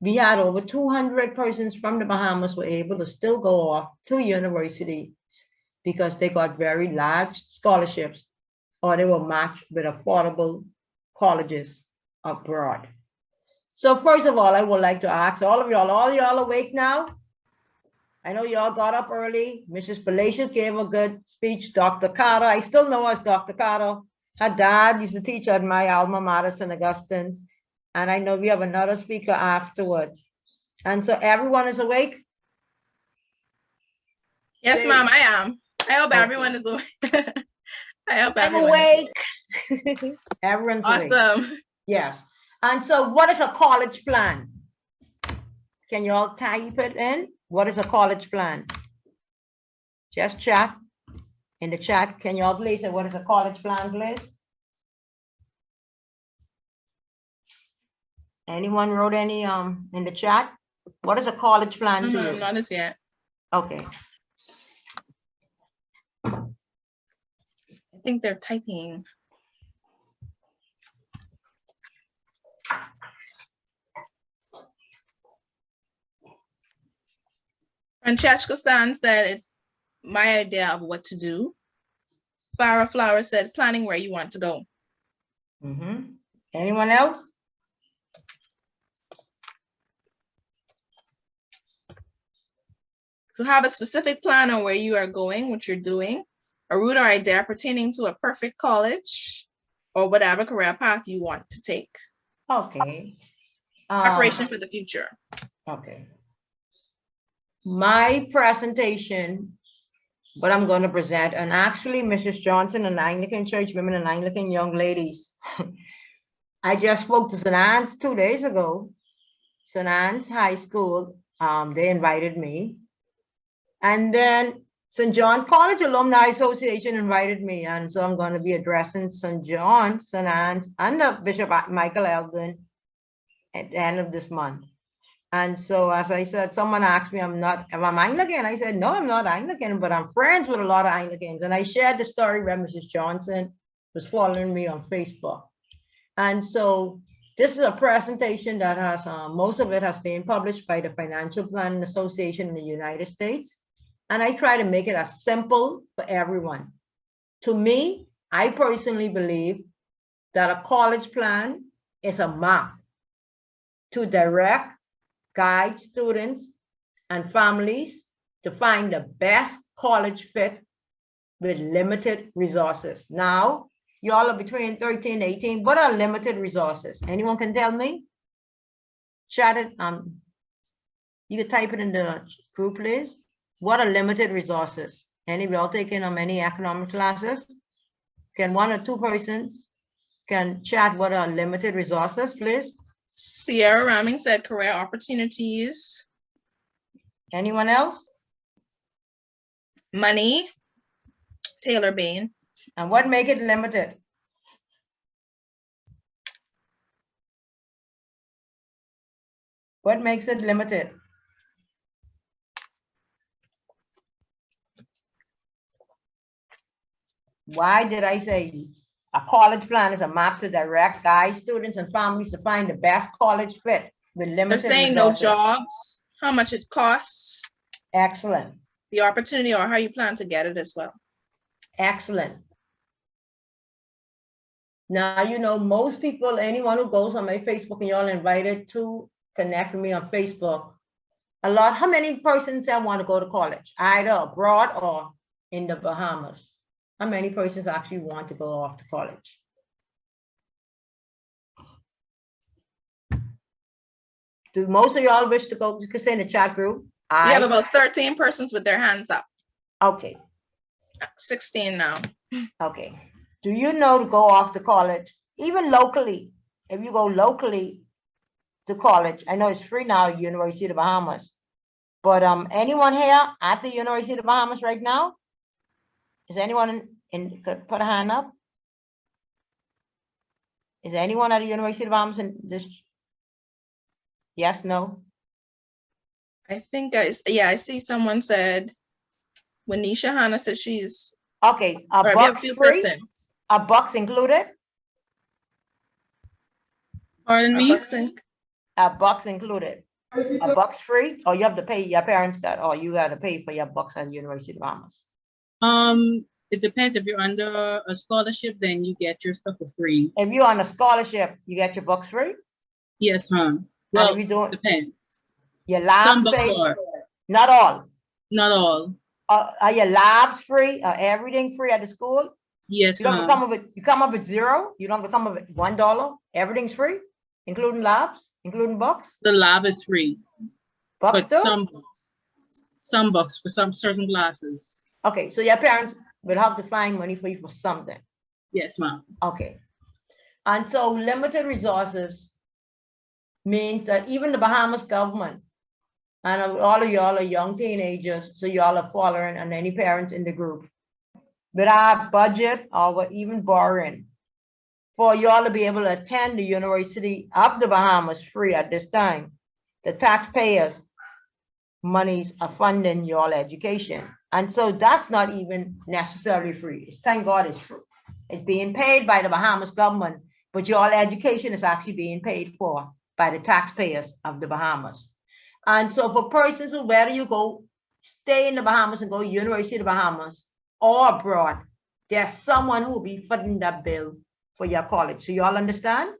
we had over 200 persons from the Bahamas were able to still go off to universities because they got very large scholarships or they were matched with affordable colleges abroad. So first of all, I would like to ask all y'all awake now? I know y'all got up early. Mrs. Palacios gave a good speech. Dr. Carter, I still know us, Dr. Carter. Her dad used to teach at my alma mater, St. Augustine's. And I know we have another speaker afterwards. And so everyone is awake? Yes, ma'am, I am. I hope everyone is awake. I hope I'm everyone awake. Everyone's awesome. awake. Yes. And so what is a college plan? Can you all type it in? What is a college plan? Just chat in the chat. Can you all please say what is a college plan, please? Anyone wrote any in the chat? What is a college plan to you? Not as yet. Okay. I think they're typing. Francesca Stan said it's my idea of what to do. Farah Flower said planning where you want to go. Anyone else? To have a specific plan on where you are going, what you're doing, a route or idea pertaining to a perfect college or whatever career path you want to take. Okay. Preparation for the future. Okay. My presentation, what I'm going to present, and actually Mrs. Johnson and Anglican Church Women and Anglican Young Ladies, I just spoke to St. Anne's 2 days ago. St. Anne's High School, they invited me. And then St. John's College Alumni Association invited me. And so I'm going to be addressing St. John's, St. Anne's, and Bishop Michael Eldon at the end of this month. And so, as I said, someone asked me, am I Anglican? I said, no, I'm not Anglican, but I'm friends with a lot of Anglicans. And I shared the story where Mrs. Johnson was following me on Facebook. And so this is a presentation that has, most of it has been published by the Financial Planning Association in the United States. And I try to make it as simple for everyone. To me, I personally believe that a college plan is a map to direct, guide students and families to find the best college fit with limited resources. Now, y'all are between 13 and 18. What are limited resources? Anyone can tell me? Chat it. You can type it in the group, please. What are limited resources? Any of y'all taking any economic classes? Can one or two persons can chat what are limited resources, please? Sierra Ramming said career opportunities. Anyone else? Money. Taylor Bain. And what make it limited? What makes it limited? Why did I say a college plan is a map to direct, guide students and families to find the best college fit with limited They're saying resources? No jobs, how much it costs. Excellent. The opportunity or how you plan to get it as well. Excellent. Now, you know, most people, anyone who goes on my Facebook and y'all invited to connect with me on Facebook, how many persons that want to go to college, either abroad or in the Bahamas? How many persons actually want to go off to college? Do most of y'all wish to go? You can say in the chat group. We have about 13 persons with their hands up. Okay. 16 now. Okay. Do you know to go off to college, even locally? If you go locally to college, I know it's free now at University of the Bahamas, but anyone here at the University of the Bahamas right now? Is anyone could put a hand up? Is anyone at the University of the Bahamas in this? Yes, no? I think I see someone said, Wanisha Hannah said she's. Okay, a box free? A box included? Pardon me? A box included. A bucks free, or you have to pay your parents got, or you got to pay for your bucks at the University of the Bahamas? It depends. If you're under a scholarship, then you get your stuff for free. If you're on a scholarship, you get your bucks free? Yes, ma'am. And Well, if you don't, depends. your labs Some books paid? are. Not all. Not all. Are your labs free? Are everything free at the school? Yes, You don't ma'am. come up with zero? You don't come up with $1? Everything's free, including labs, including bucks? The lab is free, Bucks but too? some books for some certain classes. Okay, so your parents will have to find money for you for something. Yes, ma'am. Okay. And so limited resources means that even the Bahamas government, and all of y'all are young teenagers, so y'all are following, and any parents in the group, without budget or even borrowing, for y'all to be able to attend the University of the Bahamas free at this time, the taxpayers' monies are funding your education. And so that's not even necessarily free. It's, thank God it's free. It's being paid by the Bahamas government, but your education is actually being paid for by the taxpayers of the Bahamas. And so for persons who, whether you go stay in the Bahamas and go to University of the Bahamas or abroad, there's someone who will be footing that bill for your college. So you all understand?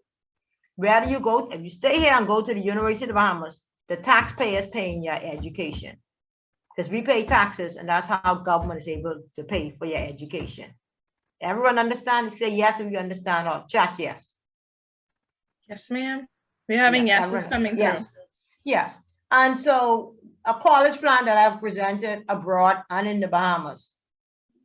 Whether you go, if you stay here and go to the University of the Bahamas, the taxpayers paying your education. Because we pay taxes, and that's how government is able to pay for your education. Everyone understand? Say yes if you understand, or chat yes. Yes, ma'am. We're having yeses coming through. Yes. Yes. And so a college plan that I've presented abroad and in the Bahamas.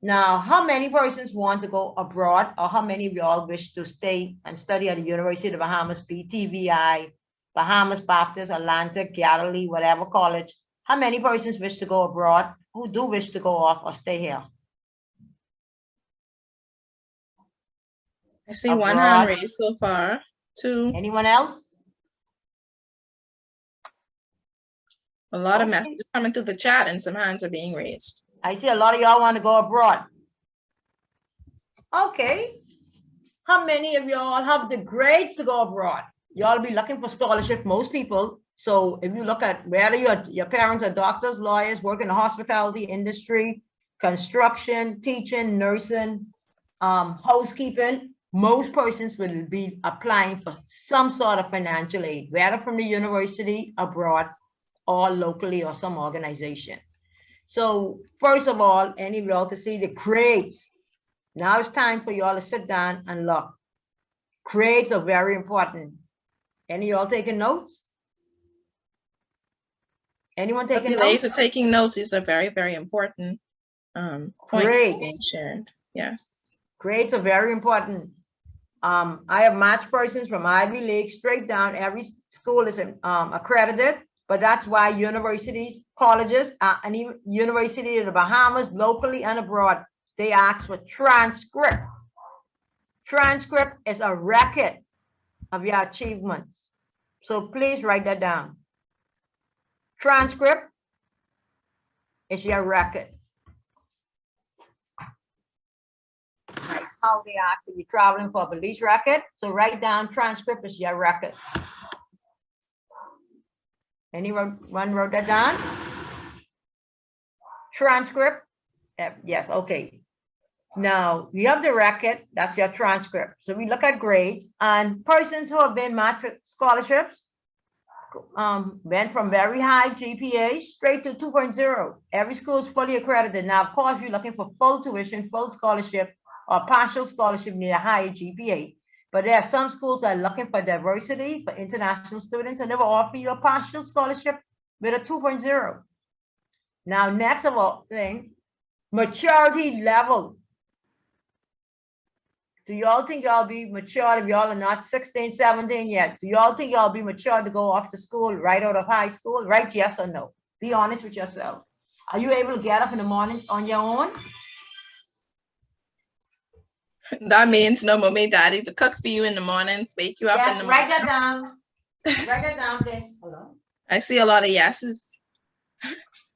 Now, how many persons want to go abroad, or how many of y'all wish to stay and study at the University of the Bahamas, BTVI, Bahamas Baptist, Atlantic, Galilee, whatever college? How many persons wish to go abroad? Who do wish to go off or stay here? I see one hand raised so far. Two. Anyone else? A lot of messages coming through the chat and some hands are being raised. I see a lot of y'all want to go abroad. Okay. How many of y'all have the grades to go abroad? Y'all be looking for scholarship, most people. So if you look at whether your parents are doctors, lawyers, work in the hospitality industry, construction, teaching, nursing, housekeeping, most persons will be applying for some sort of financial aid, whether from the university, abroad, or locally, or some organization. So first of all, any of y'all can see the grades. Now it's time for y'all to sit down and look. Grades are very important. Any of y'all taking notes? Anyone taking notes? Ladies are taking notes. These are very, very important points being shared. Yes. Grades are very important. I have matched persons from Ivy League straight down. Every school is accredited, but that's why universities, colleges, and even University of the Bahamas, locally and abroad, they ask for transcript. Transcript is a record of your achievements. So please write that down. Transcript is your record. Like how they ask if you're traveling for a police record. So write down transcript is your record. Anyone wrote that down? Transcript? Yes, okay. Now you have the record, that's your transcript. So we look at grades, and persons who have been matched with scholarships went from very high GPA straight to 2.0. Every school is fully accredited. Now, of course, you're looking for full tuition, full scholarship, or partial scholarship near a higher GPA. But there are some schools that are looking for diversity, for international students, and they will offer you a partial scholarship with a 2.0. Now, next of all thing, maturity level. Do y'all think y'all be mature if y'all are not 16, 17 yet? Do y'all think y'all be mature to go off to school right out of high school? Right, yes or no? Be honest with yourself. Are you able to get up in the mornings on your own? That means no mommy, daddy to cook for you in the mornings, wake you up in the morning. Write that down. Write that down, please. Hello? I see a lot of yeses.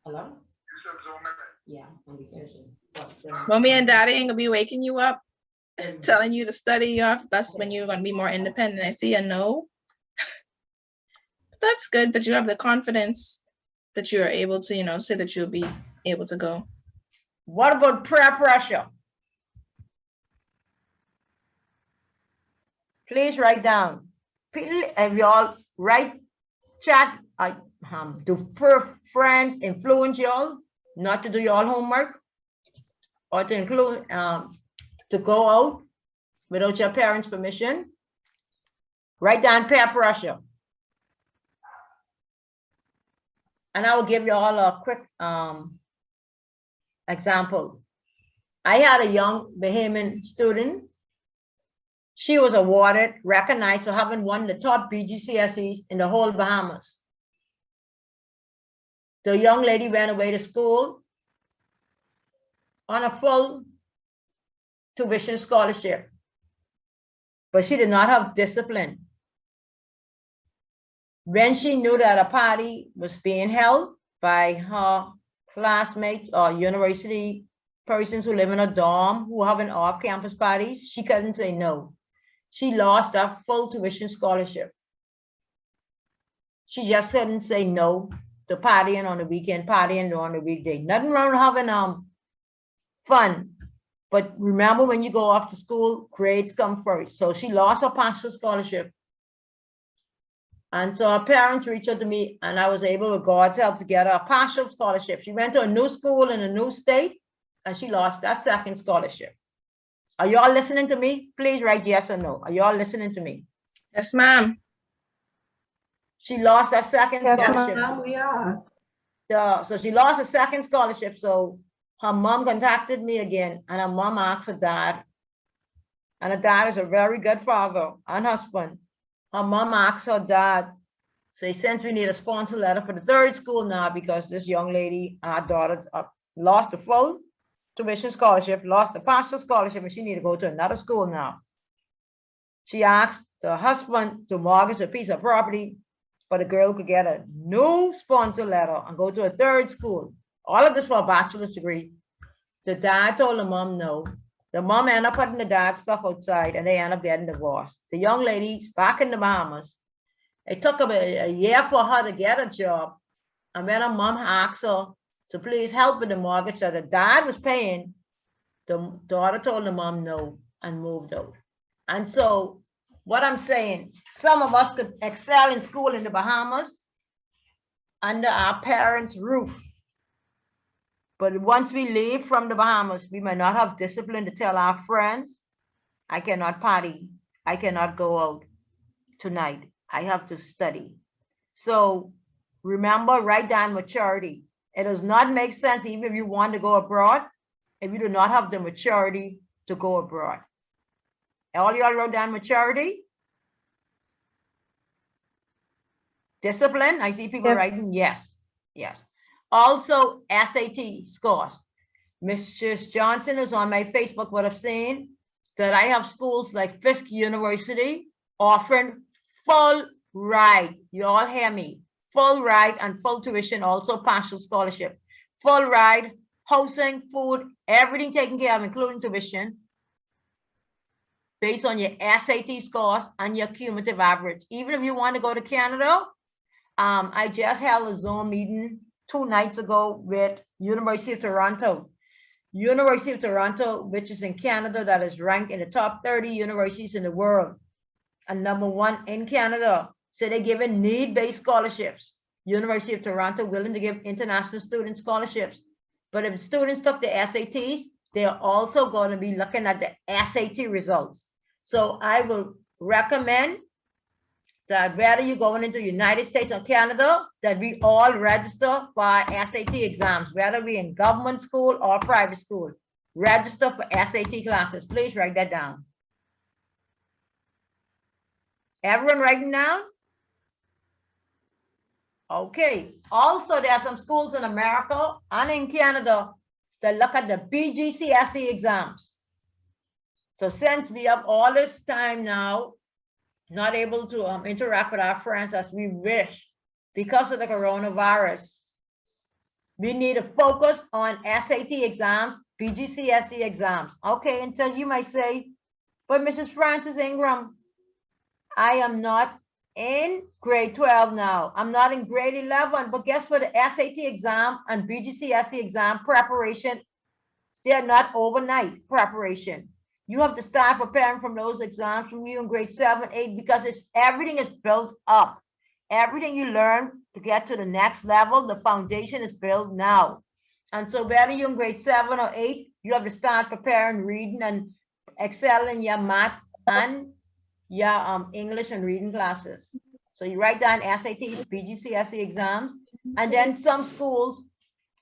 Hello? Yeah. Mommy and daddy ain't gonna be waking you up, telling you to study. That's when you're gonna be more independent. I see a no. that's good that you have the confidence that you are able to, you know, say that you'll be able to go. What about peer pressure? Please write down. If you all write chat, do friends influence y'all not to do your homework or to include to go out without your parents' permission? Write down peer pressure. And I will give you all a quick example. I had a young Bahamian student. She was awarded, recognized for having won the top BGCSEs in the whole Bahamas. The young lady went away to school on a full tuition scholarship, but she did not have discipline. When she knew that a party was being held by her classmates or university persons who live in a dorm who having off-campus parties, she couldn't say no. She lost her full tuition scholarship. She just couldn't say no to partying on the weekend, partying on the weekday. Nothing wrong with having fun, but remember when you go off to school, grades come first. So she lost her partial scholarship. And so her parents reached out to me, and I was able, with God's help, to get her a partial scholarship. She went to a new school in a new state, and she lost that second scholarship. Are y'all listening to me? Please write yes or no. Are y'all listening to me? Yes, ma'am. She lost that second scholarship. Yes, we are. So she lost a second scholarship. So her mom contacted me again, and her mom asked her dad, and her dad is a very good father and husband. Her mom asked her dad, say, since we need a sponsor letter for the third school now, because this young lady, our daughter, lost the full tuition scholarship, lost the partial scholarship, and she need to go to another school now. She asked her husband to mortgage a piece of property, but the girl could get a new sponsor letter and go to a third school. All of this for a bachelor's degree. The dad told the mom no. The mom ended up putting the dad's stuff outside, and they ended up getting divorced. The young lady's back in the Bahamas. It took about a year for her to get a job. And when her mom asked her to please help with the mortgage that the dad was paying, the daughter told the mom no and moved out. And so what I'm saying, some of us could excel in school in the Bahamas under our parents' roof. But once we leave from the Bahamas, we might not have discipline to tell our friends, I cannot party, I cannot go out tonight, I have to study. So remember, write down maturity. It does not make sense, even if you want to go abroad, if you do not have the maturity to go abroad. All y'all wrote down maturity? Discipline, I see people writing yes, yes. Also, SAT scores. Mrs. Johnson is on my Facebook would have seen that I have schools like Fisk University offering full ride. You all hear me? Full ride and full tuition, also partial scholarship. Full ride, housing, food, everything taken care of, including tuition, based on your SAT scores and your cumulative average. Even if you want to go to Canada, I just held a Zoom meeting 2 nights ago with University of Toronto. University of Toronto, which is in Canada, that is ranked in the top 30 universities in the world, and #1 in Canada. So they're giving need-based scholarships. University of Toronto willing to give international student scholarships. But if students took the SATs, they're also going to be looking at the SAT results. So I will recommend that whether you're going into the United States or Canada, that we all register for our SAT exams, whether we're in government school or private school. Register for SAT classes. Please write that down. Everyone writing down? Okay. Also, there are some schools in America and in Canada that look at the BGCSE exams. So since we have all this time now, not able to interact with our friends as we wish because of the coronavirus, we need to focus on SAT exams, BGCSE exams. Okay, until you might say, but Mrs. Francis-Ingraham, I am not in grade 12 now. I'm not in grade 11, but guess what? The SAT exam and BGCSE exam preparation, they're not overnight preparation. You have to start preparing from those exams from you in grade 7, 8, because everything is built up. Everything you learn to get to the next level, the foundation is built now. And so whether you're in grade 7 or 8, you have to start preparing, reading, and excel in your math and your English and reading classes. So you write down SATs, BGCSE exams, and then some schools,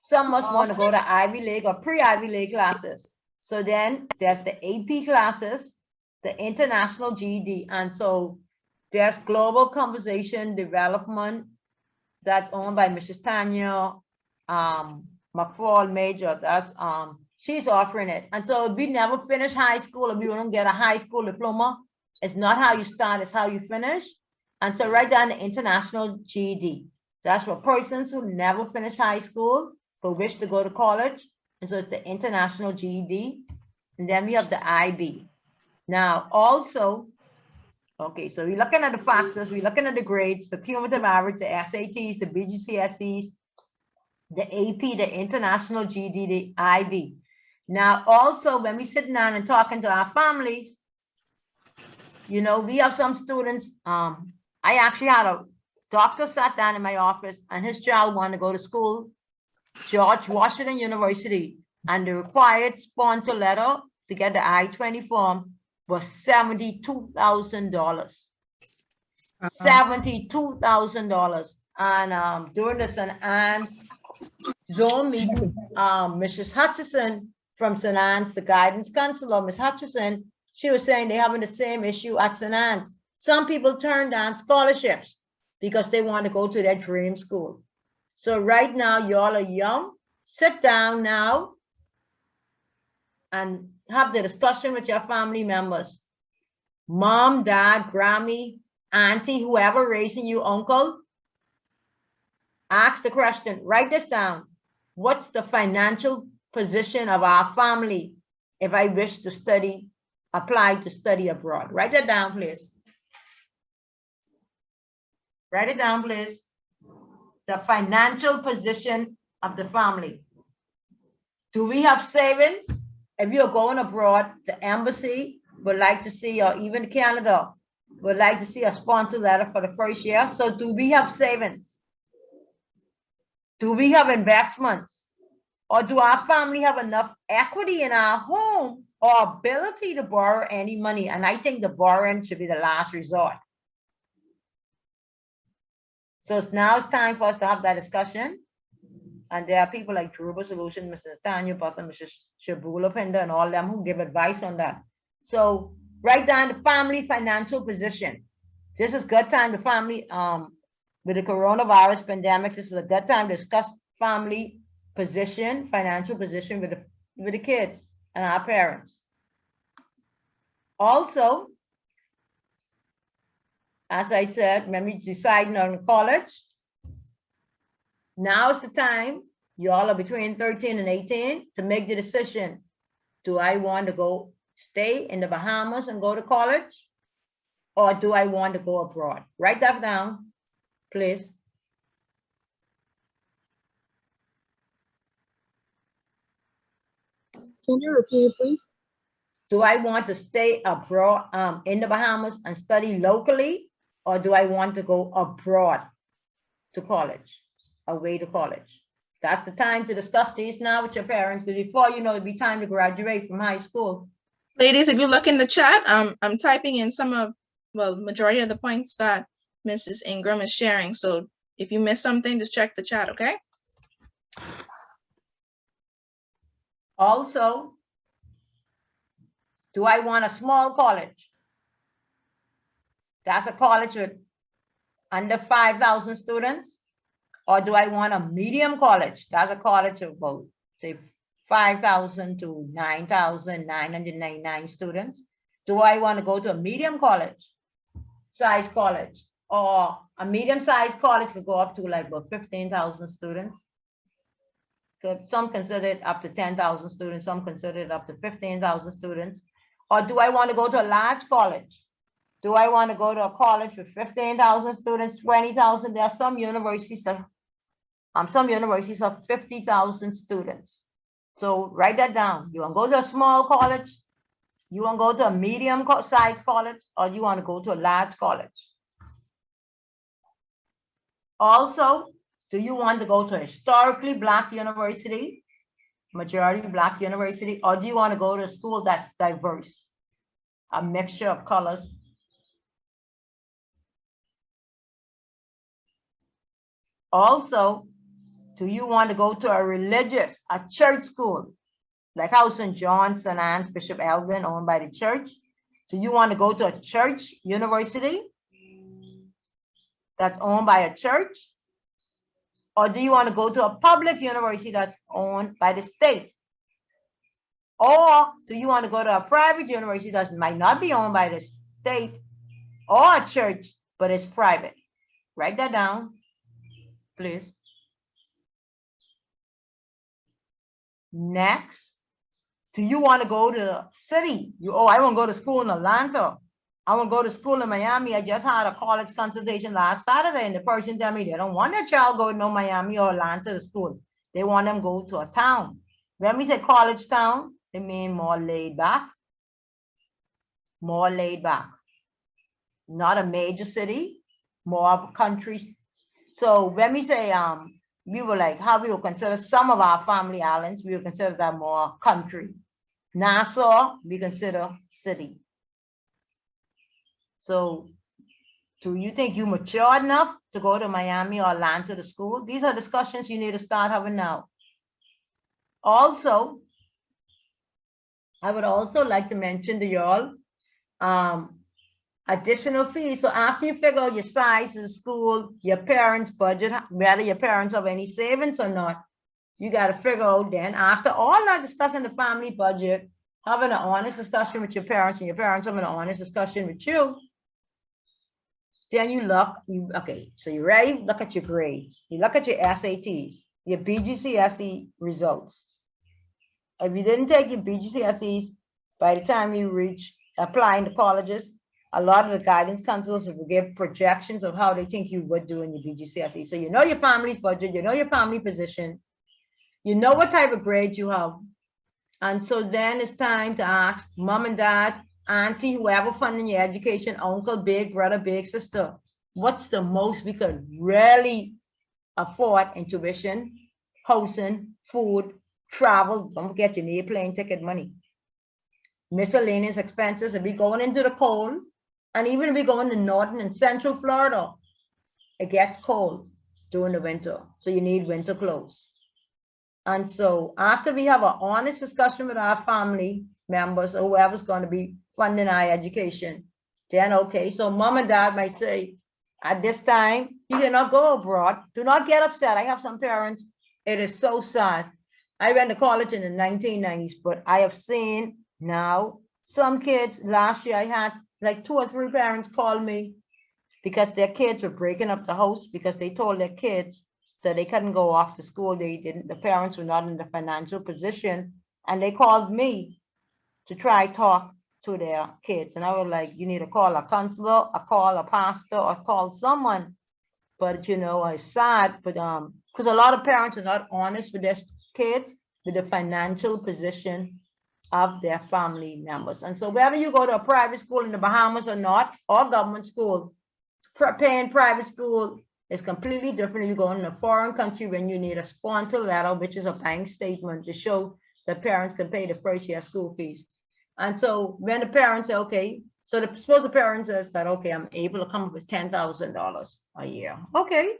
some must want to go to Ivy League or pre-Ivy League classes. So then there's the AP classes, the international GED, and so there's global conversation development that's owned by Mrs. Tanya McFall Major. That's she's offering it. And so if we never finish high school, if you don't get a high school diploma, it's not how you start, it's how you finish. And so write down the international GED. That's for persons who never finish high school but wish to go to college. And so it's the international GED. And then we have the IB. Now also, okay, so we're looking at the factors, we're looking at the grades, the cumulative average, the SATs, the BGCSEs, the AP, the international GED, the IB. Now also when we sit down and talking to our families, you know, we have some students, I actually had a doctor sat down in my office and his child wanted to go to school, George Washington University, and the required sponsor letter to get the I-20 form was $72,000. $72,000. And during the St. Anne's Zoom meeting, Mrs. Hutchison from St. Anne's, the guidance counselor, Ms. Hutchison, she was saying they're having the same issue at St. Anne's. Some people turn down scholarships because they want to go to their dream school. So right now, y'all are young. Sit down now and have the discussion with your family members. Mom, dad, Grammy, auntie, whoever raising you, uncle. Ask the question, write this down. What's the financial position of our family if I wish to study, apply to study abroad? Write that down, please. Write it down, please. The financial position of the family. Do we have savings? If you're going abroad, the embassy would like to see, or even Canada would like to see a sponsor letter for the first year. So do we have savings? Do we have investments? Or do our family have enough equity in our home or ability to borrow any money? And I think the borrowing should be the last resort. So now it's time for us to have that discussion. And there are people like Truba Solution, Mr. Tanya Butler, Mrs. Shabula Pinder, and all them who give advice on that. So write down the family financial position. This is good time to family, with the coronavirus pandemic, this is a good time to discuss family position, financial position with the kids and our parents. Also, as I said, when we deciding on college, now is the time, you all are between 13 and 18, to make the decision. Do I want to go stay in the Bahamas and go to college? Or do I want to go abroad? Write that down, please. Can you repeat it, please? Do I want to stay abroad in the Bahamas and study locally? Or do I want to go abroad to college, away to college? That's the time to discuss these now with your parents, because before you know, it'll be time to graduate from high school. Ladies, if you look in the chat, I'm typing in some of, well, majority of the points that Mrs. Ingram is sharing. So if you miss something, just check the chat, okay? Also, do I want a small college? That's a college with under 5,000 students. Or do I want a medium college? That's a college of about, say, 5,000 to 9,999 students. Do I want to go to a medium college, size college? Or a medium-sized college could go up to like about 15,000 students. Some consider it up to 10,000 students, some consider it up to 15,000 students. Or do I want to go to a large college? Do I want to go to a college with 15,000 students, 20,000? There are some universities that, some universities have 50,000 students. So write that down. You want to go to a small college? You want to go to a medium size college, or you want to go to a large college? Also, do you want to go to a historically Black university, majority Black university, or do you want to go to a school that's diverse, a mixture of colors? Also, do you want to go to a church school, like how St. John's and Anne's Bishop Elvin, owned by the church? Do you want to go to a church university that's owned by a church? Or do you want to go to a public university that's owned by the state? Or do you want to go to a private university that might not be owned by the state or a church, but it's private? Write that down, please. Next, do you want to go to the city? I want to go to school in Atlanta. I want to go to school in Miami. I just had a college consultation last Saturday, and the person tell me they don't want their child going to Miami or Atlanta to school. They want them go to a town. When we say college town, they mean more laid back. More laid back. Not a major city, more of a country. So when we say we were like how we will consider some of our family islands, we will consider that more country. Nassau, we consider city. So do you think you mature enough to go to Miami or Atlanta to school? These are discussions you need to start having now. Also, I would also like to mention to y'all additional fees. So after you figure out your size of the school, your parents' budget, whether your parents have any savings or not, you got to figure out then, after all that discussing the family budget, having an honest discussion with your parents and your parents having an honest discussion with you, then you look, okay, so you're ready, look at your grades. You look at your SATs, your BGCSE results. If you didn't take your BGCSEs, by the time you reach applying to colleges, a lot of the guidance counselors will give projections of how they think you would do in your BGCSE. So you know your family's budget, you know your family position, you know what type of grades you have. And so then it's time to ask mom and dad, auntie, whoever funding your education, uncle, big brother, big sister, what's the most we could really afford in tuition, housing, food, travel? Don't forget you need plane ticket money. Miscellaneous expenses. If we going into the cold, and even if we go into northern and central Florida, it gets cold during the winter. So you need winter clothes. And so after we have an honest discussion with our family members or whoever's going to be funding our education, then okay, so mom and dad might say, at this time, you cannot go abroad. Do not get upset. I have some parents, it is so sad. I went to college in the 1990s, but I have seen now some kids, last year I had like 2 or 3 parents call me because their kids were breaking up the house because they told their kids that they couldn't go off to school. The parents were not in the financial position, and they called me to try talk to their kids. And I was like, you need to call a counselor, or call a pastor, or call someone. But you know, it's sad, but because a lot of parents are not honest with their kids, with the financial position of their family members. And so whether you go to a private school in the Bahamas or not, or government school, paying private school is completely different. You go in a foreign country when you need a sponsor letter, which is a bank statement to show that parents can pay the first year school fees. And so when the parents say, okay, so suppose the parent says that, okay, I'm able to come up with $10,000 a year. Okay,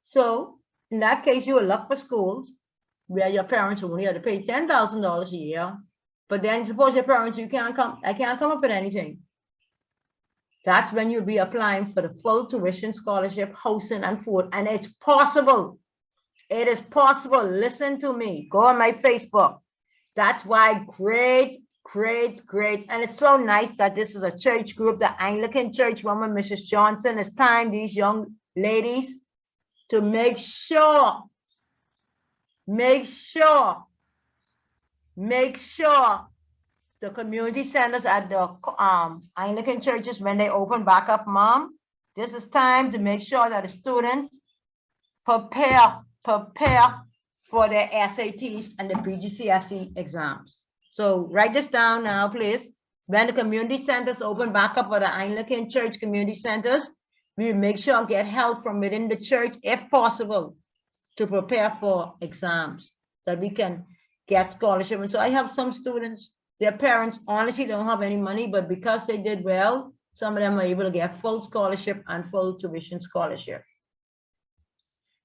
so in that case, you will look for schools where your parents will only have to pay $10,000 a year. But then suppose your parents, I can't come up with anything. That's when you'll be applying for the full tuition, scholarship, housing, and food. And it's possible. It is possible. Listen to me. Go on my Facebook. That's why grades. And it's so nice that this is a church group, the Anglican Church woman, Mrs. Johnson. It's time these young ladies to make sure the community centers at the Anglican churches, when they open back up, Mom, this is time to make sure that the students prepare for their SATs and the BGCSE exams. So write this down now, please. When the community centers open back up for the Anglican church community centers, we make sure and get help from within the church, if possible, to prepare for exams so that we can get scholarship. And so I have some students, their parents honestly don't have any money, but because they did well, some of them are able to get full scholarship and full tuition scholarship.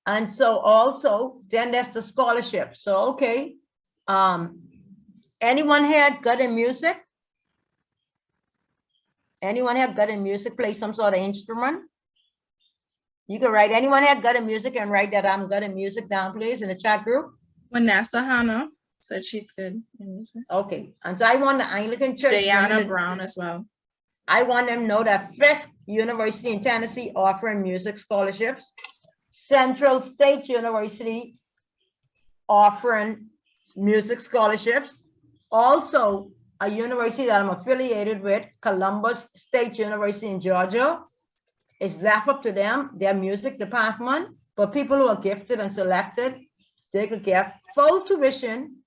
And so also, then there's the scholarship. So, okay, anyone here good in music? Anyone here good in music, play some sort of instrument? You can write, anyone here good in music and write that I'm good in music down, please, in the chat group. Vanessa Hannah said she's good in music. Okay, and so I want the Anglican Church. Diana Brown as well. I want them to know that Fisk University in Tennessee offering music scholarships. Central State University offering music scholarships. Also, a university that I'm affiliated with, Columbus State University in Georgia, is left up to them, their music department. But people who are gifted and selected, they could get full tuition,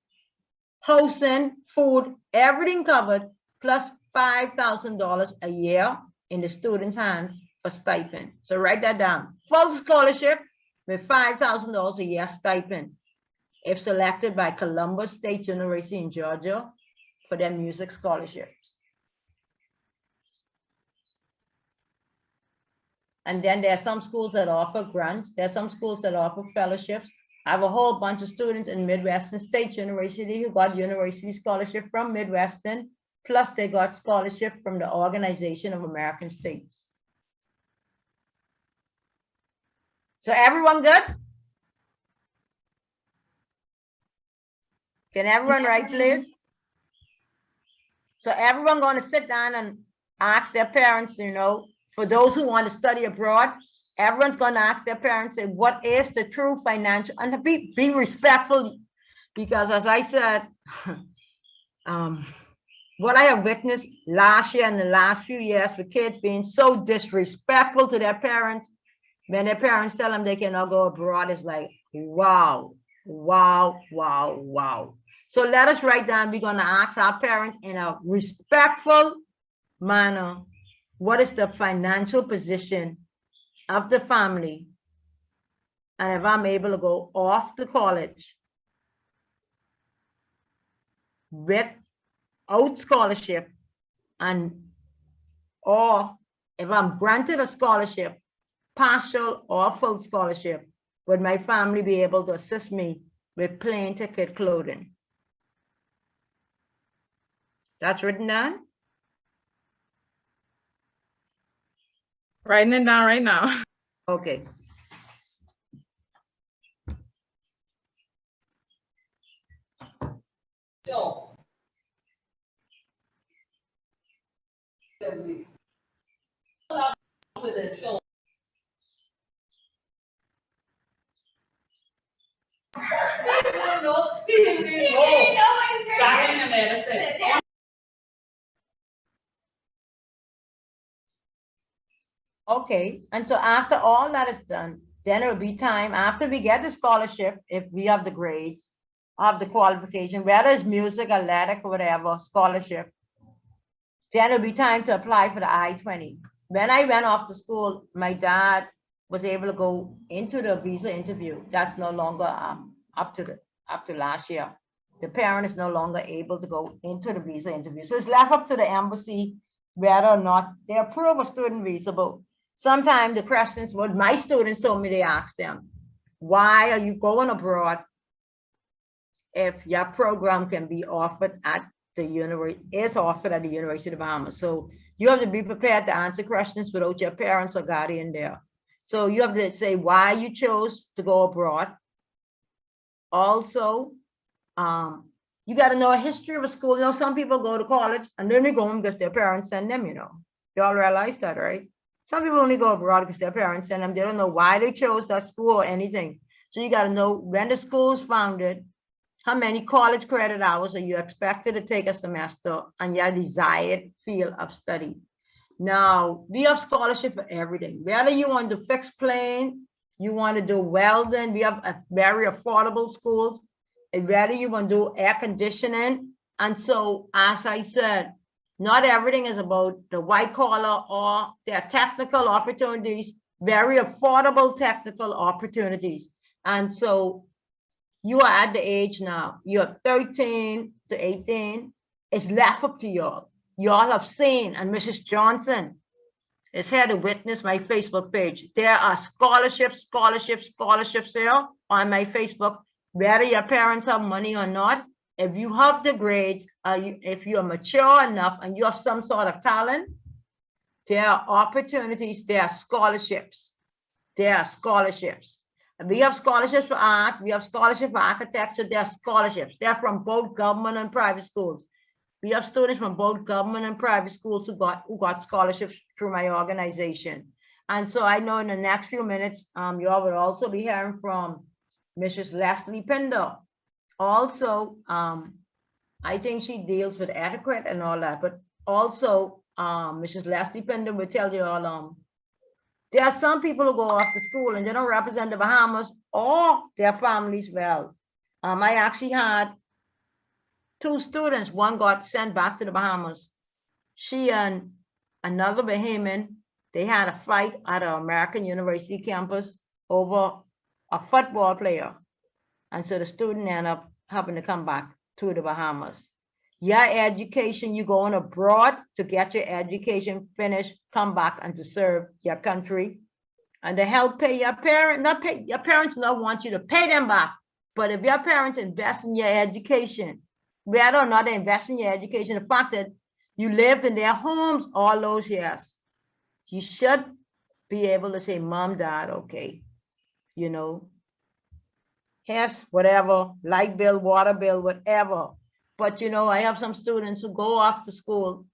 housing, food, everything covered, plus $5,000 a year in the student's hands for stipend. So write that down. Full scholarship with $5,000 a year stipend if selected by Columbus State University in Georgia for their music scholarships. And then there are some schools that offer grants. There are some schools that offer fellowships. I have a whole bunch of students in Midwestern State University who got university scholarship from Midwestern, plus they got scholarship from the Organization of American States. So everyone good? Can everyone write, please? So everyone going to sit down and ask their parents, you know, for those who want to study abroad, everyone's going to ask their parents, say, what is the true financial, and be respectful, because as I said, what I have witnessed last year and the last few years for kids being so disrespectful to their parents, when their parents tell them they cannot go abroad, it's like, wow, wow, wow, wow. So let us write down, we're going to ask our parents in a respectful manner, what is the financial position of the family? And if I'm able to go off to college without scholarship, and or if I'm granted a scholarship, partial or full scholarship, would my family be able to assist me with plane ticket, clothing? That's written down? Writing it down right now. Okay. Okay, and so after all that is done, then it will be time, after we get the scholarship, if we have the grades, have the qualification, whether it's music, athletic, or whatever, scholarship, then it'll be time to apply for the I-20. When I went off to school, my dad was able to go into the visa interview. That's no longer up to last year. The parent is no longer able to go into the visa interview. So it's left up to the embassy whether or not they approve a student visa. But sometimes the questions, what my students told me, they asked them, why are you going abroad if your program can be offered at the university, is offered at the University of Bahamas? So you have to be prepared to answer questions without your parents or guardian there. So you have to say why you chose to go abroad. Also, you got to know a history of a school. You know, some people go to college and then they go home because their parents send them, you know. You all realize that, right? Some people only go abroad because their parents send them. They don't know why they chose that school or anything. So you got to know when the school was founded, how many college credit hours are you expected to take a semester and your desired field of study. Now, we have scholarship for everything. Whether you want to fix plane, you want to do welding, we have a very affordable schools. And whether you want to do air conditioning. And so, as I said, not everything is about the white collar or their technical opportunities, very affordable technical opportunities. And so you are at the age now, you're 13 to 18. It's left up to y'all. Y'all have seen, and Mrs. Johnson is here to witness my Facebook page. There are scholarships here on my Facebook, whether your parents have money or not. If you have the grades, if you're mature enough and you have some sort of talent, there are opportunities, there are scholarships. There are scholarships. We have scholarships for art, we have scholarships for architecture, there are scholarships. They're from both government and private schools. We have students from both government and private schools who got scholarships through my organization. And so I know in the next few minutes, you all will also be hearing from Mrs. Leslie Pinder. Also, I think she deals with etiquette and all that, but also Mrs. Leslie Pinder will tell you all, there are some people who go off to school and they don't represent the Bahamas or their families well. I actually had 2 students. One got sent back to the Bahamas. She and another Bahamian, they had a fight at an American University campus over a football player. And so the student ended up having to come back to the Bahamas. Your education, you going abroad to get your education finished, come back and to serve your country and to help pay your parents. Not pay your parents don't want you to pay them back, but if your parents invest in your education, whether or not they invest in your education, the fact that you lived in their homes all those years, you should be able to say, Mom, Dad, okay, you know, here's whatever, light bill, water bill, whatever. But, you know, I have some students who go off to school.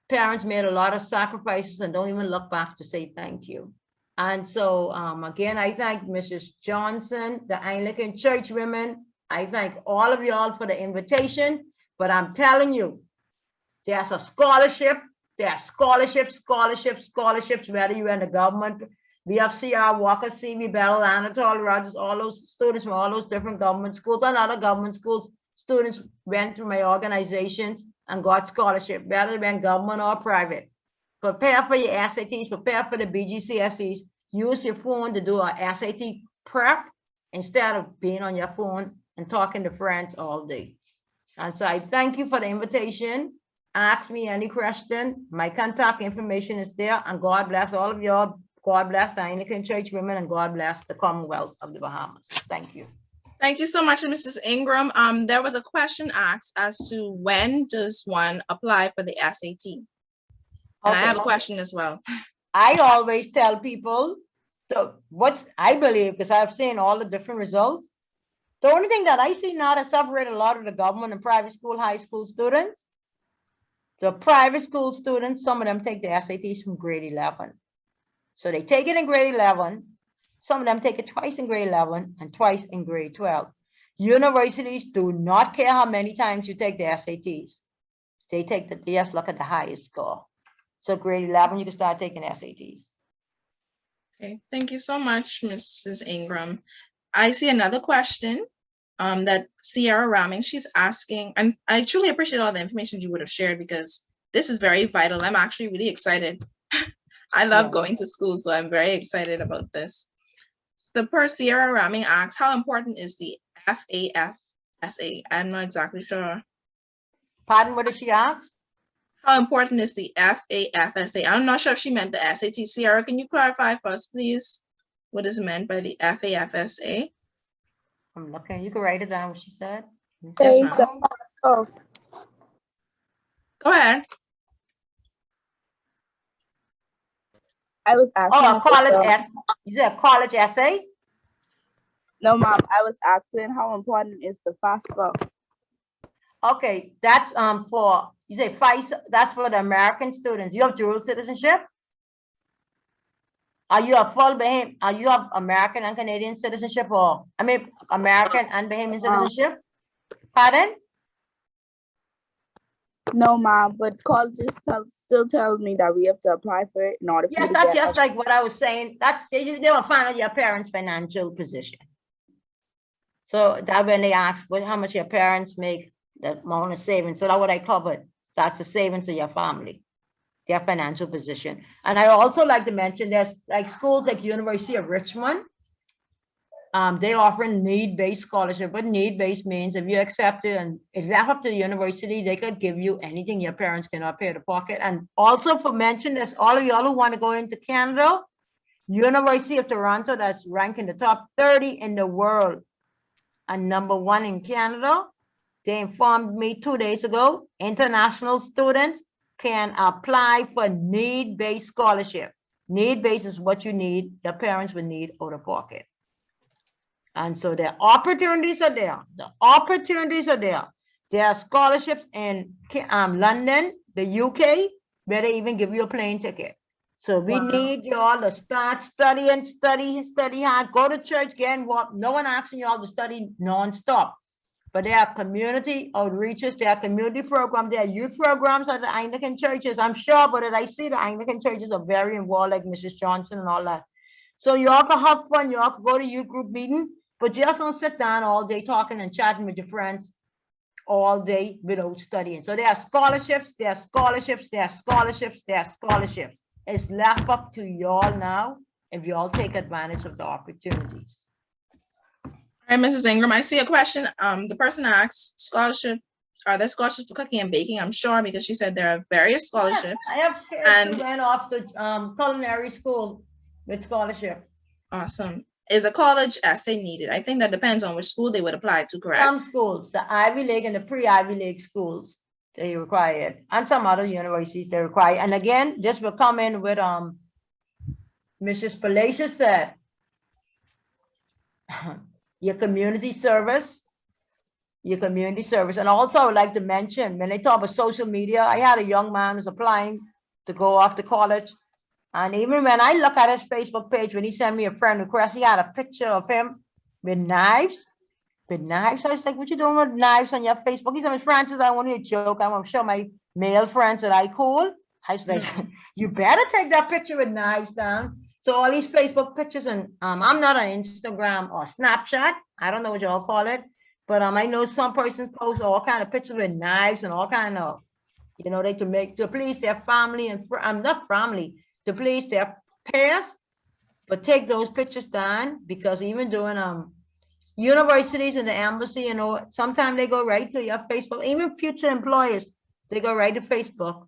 Parents made a lot of sacrifices and don't even look back to say thank you. And so, again, I thank Mrs. Johnson, the Anglican Church women. I thank all of y'all for the invitation. But I'm telling you, there's a scholarship. There are scholarships, whether you're in the government. We have C.R. Walker, C.V. Bell, Anatole Rogers, all those students from all those different government schools and other government schools. Students went through my organizations and got scholarship, whether they went government or private. Prepare for your SATs, prepare for the BGCSEs. Use your phone to do a SAT prep instead of being on your phone and talking to friends all day. And so I thank you for the invitation. Ask me any question. My contact information is there. And God bless all of y'all. God bless the Anglican Church women and God bless the Commonwealth of the Bahamas. Thank you. Thank you so much, Mrs. Ingram. There was a question asked as to when does one apply for the SAT? And I have a question as well. I always tell people, so I believe, because I've seen all the different results, the only thing that I see now that separate a lot of the government and private school, high school students, the private school students, some of them take the SATs from grade 11. So they take it in grade 11. Some of them take it twice in grade 11 and twice in grade 12. Universities do not care how many times you take the SATs. They just look at the highest score. So grade 11, you can start taking SATs. Okay, thank you so much, Mrs. Ingram. I see another question that Sierra Ramming, she's asking, and I truly appreciate all the information you would have shared because this is very vital. I'm actually really excited. I love going to school, so I'm very excited about this. The Sierra Ramming asks, how important is the FAFSA? I'm not exactly sure. Pardon, what did she ask? How important is the FAFSA? I'm not sure if she meant the SAT. Sierra, can you clarify for us, please? What is meant by the FAFSA? I'm looking. You can write it down what she said. Yes, ma'am. Oh, Go ahead. I was asking. Oh, a college you said a college essay? No, Mom, I was asking how important is the FAFSA? Okay, that's for, you say FISA, that's for the American students. You have dual citizenship? Are you a full Bahamian? Are you have American and Canadian citizenship, or I mean American and Bahamian citizenship? Pardon? No, mom, but colleges still tell me that we have to apply for it in order for Yes, you to that's get just like what I was saying. That's they will find out your parents' financial position. So that when they ask how much your parents make, the amount of savings. So that's what I covered. That's the savings of your family, their financial position. And I also like to mention there's like schools like University of Richmond. They offer need-based scholarship. What need-based means if you accept it and it's left up to the university, they could give you anything your parents cannot pay out of pocket. And also for mention this, all of y'all who want to go into Canada, University of Toronto, that's ranked in the top 30 in the world and #1 in Canada. They informed me 2 days ago, international students can apply for need-based scholarship. Need-based is what you need, your parents would need out of pocket. And so the opportunities are there. The opportunities are there. There are scholarships in London, the UK, where they even give you a plane ticket. So we need y'all to start studying, study hard, go to church, get involved. No one asking y'all to study nonstop. But there are community outreaches, there are community programs, there are youth programs at the Anglican churches. I'm sure, but I see the Anglican churches are very involved, like Mrs. Johnson and all that. So y'all can have fun, y'all can go to youth group meeting, but just don't sit down all day talking and chatting with your friends all day without studying. So there are scholarships, there are scholarships, there are scholarships, there are scholarships. It's left up to y'all now if y'all take advantage of the opportunities. All right, Mrs. Ingram, I see a question. The person asked scholarship, are there scholarships for cooking and baking? I'm sure because she said there are various scholarships. I have kids who went off to culinary school with scholarship. Awesome. Is a college essay needed? I think that depends on which school they would apply to, correct? Some schools, the Ivy League and the pre-Ivy League schools, they require it. And some other universities they require. And again, this will come in with Mrs. Palacia said, your community service. And also I would like to mention, when they talk about social media, I had a young man who's applying to go off to college. And even when I look at his Facebook page, when he sent me a friend request, he had a picture of him with knives. I was like, what you doing with knives on your Facebook? He said, Francis, I want you to joke. I want to show my male friends that I cool. I was like, you better take that picture with knives down. So all these Facebook pictures, and I'm not on Instagram or Snapchat. I don't know what y'all call it. But I know some persons post all kind of pictures with knives and all kind of, you know, to please their family and not family, to please their peers. But take those pictures down, because even doing universities and the embassy, you know, sometimes they go right to your Facebook. Even future employers, they go right to Facebook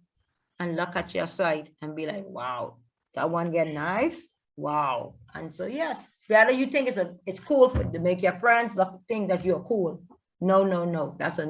and look at your site and be like, wow, that one get knives. Wow. And so yes, whether you think it's cool to make your friends think that you're cool. No, that's a no.